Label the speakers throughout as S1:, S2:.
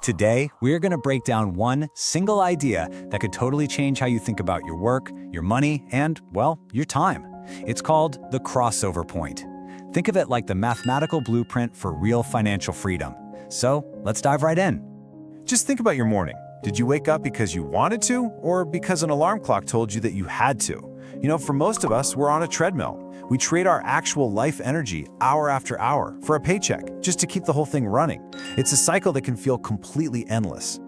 S1: Today, we're going to break down one single idea that could totally change how you think about your work, your money, and, well, your time. It's called the crossover point. Think of it like the mathematical blueprint for real financial freedom. So, let's dive right in.
S2: Just think about your morning. Did you wake up because you wanted to, or because an alarm clock told you that you had to? For most of us, we're on a treadmill. We trade our actual life energy hour after hour for a paycheck just to keep the whole thing running. It's a cycle that can feel completely endless.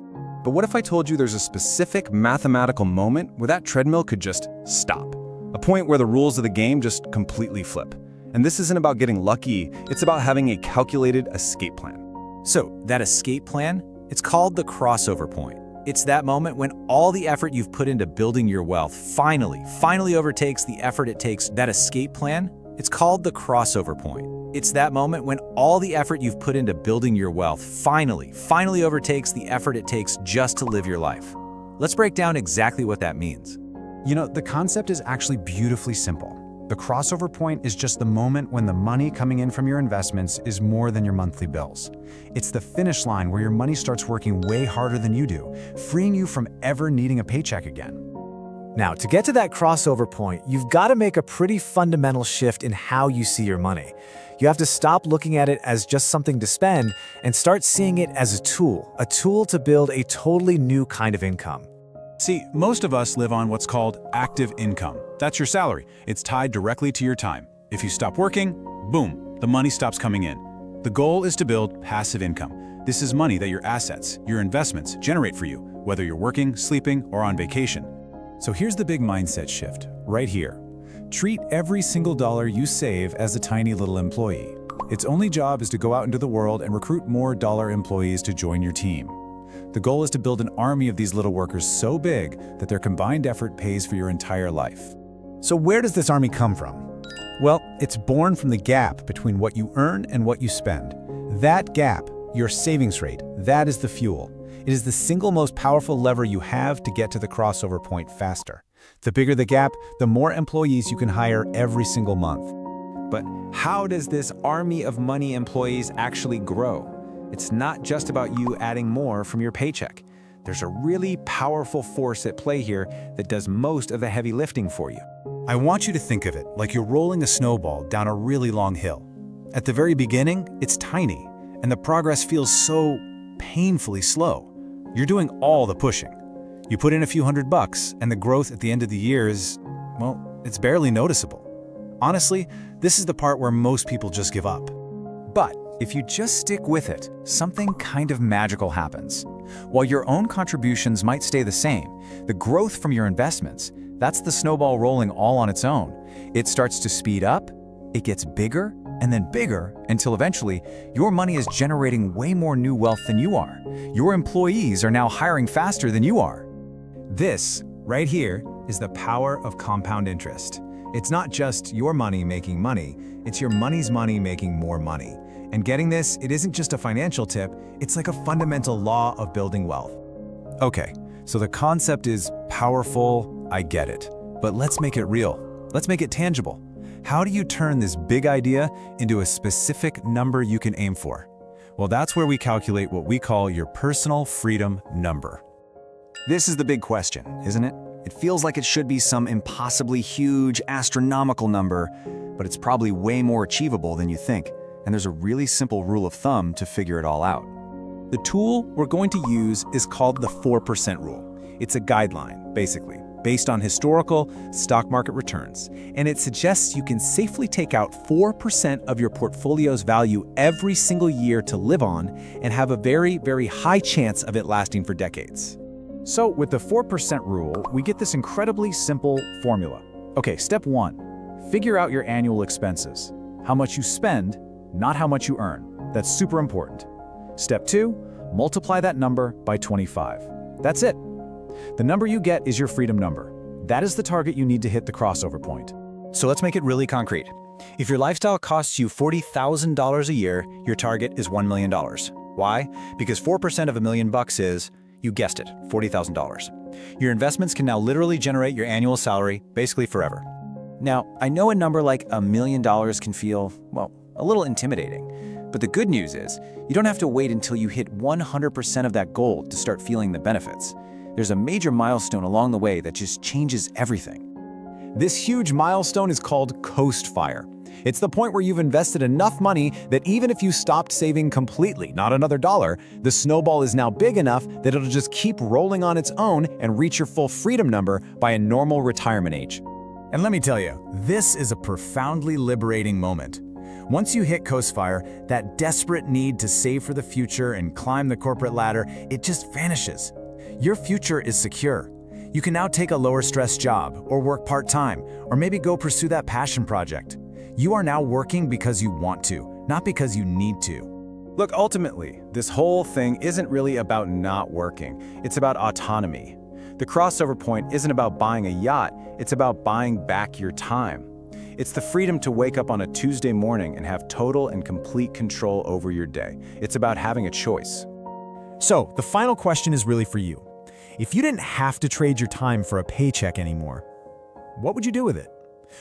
S3: But what if I told you there's a specific mathematical moment where that treadmill could just stop? A point where the rules of the game just completely flip. And this isn't about getting lucky, it's about having a calculated escape plan.
S1: So, that escape plan? It's called the crossover point. It's that moment when all the effort you've put into building your wealth finally overtakes the effort it takes. That escape plan? It's called the crossover point. It's that moment when all the effort you've put into building your wealth finally overtakes the effort it takes just to live your life. Let's break down exactly what that means.
S4: The concept is actually beautifully simple. The crossover point is just the moment when the money coming in from your investments is more than your monthly bills. It's the finish line where your money starts working way harder than you do, freeing you from ever needing a paycheck again.
S5: Now, to get to that crossover point, you've got to make a pretty fundamental shift in how you see your money. You have to stop looking at it as just something to spend and start seeing it as a tool to build a totally new kind of income.
S6: See, most of us live on what's called active income. That's your salary. It's tied directly to your time. If you stop working, boom, the money stops coming in. The goal is to build passive income. This is money that your assets, your investments, generate for you, whether you're working, sleeping, or on vacation.
S1: So here's the big mindset shift, right here. Treat every single dollar you save as a tiny little employee. Its only job is to go out into the world and recruit more dollar employees to join your team. The goal is to build an army of these little workers so big that their combined effort pays for your entire life.
S4: So where does this army come from? Well, it's born from the gap between what you earn and what you spend. That gap, your savings rate, that is the fuel. It is the single most powerful lever you have to get to the crossover point faster. The bigger the gap, the more employees you can hire every single month.
S7: But how does this army of money employees actually grow? It's not just about you adding more from your paycheck. There's a really powerful force at play here that does most of the heavy lifting for you.
S1: I want you to think of it like you're rolling a snowball down a really long hill. At the very beginning, it's tiny, and the progress feels so painfully slow. You're doing all the pushing. You put in a few $100, and the growth at the end of the year is, well, it's barely noticeable. Honestly, this is the part where most people just give up. But if you just stick with it, something kind of magical happens. While your own contributions might stay the same, the growth from your investments, that's the snowball rolling all on its own. It starts to speed up, it gets bigger, and then bigger, until eventually, your money is generating way more new wealth than you are. Your employees are now hiring faster than you are. This, right here, is the power of compound interest. It's not just your money making money, it's your money's money making more money. And getting this, it isn't just a financial tip, it's like a fundamental law of building wealth. Okay, so the concept is powerful, I get it. But let's make it real. Let's make it tangible. How do you turn this big idea into a specific number you can aim for? Well, that's where we calculate what we call your personal freedom number. This is the big question, isn't it? It feels like it should be some impossibly huge, astronomical number, but it's probably way more achievable than you think. And there's a really simple rule of thumb to figure it all out. The tool we're going to use is called the 4% rule. It's a guideline, basically, based on historical stock market returns. And it suggests you can safely take out 4% of your portfolio's value every single year to live on and have a very, very high chance of it lasting for decades.
S4: So with the 4% rule, we get this incredibly simple formula. Okay, step 1, figure out your annual expenses. How much you spend, not how much you earn. That's super important. Step 2, multiply that number by 25. That's it. The number you get is your freedom number. That is the target you need to hit the crossover point.
S1: So let's make it really concrete. If your lifestyle costs you $40,000 a year, your target is $1 million. Why? Because 4% of $1 million is, you guessed it, $40,000. Your investments can now literally generate your annual salary, basically forever. Now, I know a number like $1 million can feel, well, a little intimidating.
S7: But the good news is, you don't have to wait until you hit 100% of that goal to start feeling the benefits. There's a major milestone along the way that just changes everything.
S4: This huge milestone is called Coast Fire. It's the point where you've invested enough money that even if you stopped saving completely, not another dollar, the snowball is now big enough that it'll just keep rolling on its own and reach your full freedom number by a normal retirement age.
S1: And let me tell you, this is a profoundly liberating moment. Once you hit Coast Fire, that desperate need to save for the future and climb the corporate ladder, it just vanishes. Your future is secure. You can now take a lower-stress job, or work part-time, or maybe go pursue that passion project. You are now working because you want to, not because you need to.
S3: Look, ultimately, this whole thing isn't really about not working. It's about autonomy. The crossover point isn't about buying a yacht, it's about buying back your time. It's the freedom to wake up on a Tuesday morning and have total and complete control over your day. It's about having a choice.
S4: So, the final question is really for you. If you didn't have to trade your time for a paycheck anymore, what would you do with it?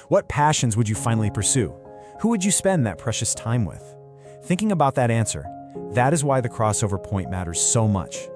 S4: What passions would you finally pursue? Who would you spend that precious time with? Thinking about that answer, that is why the crossover point matters so much.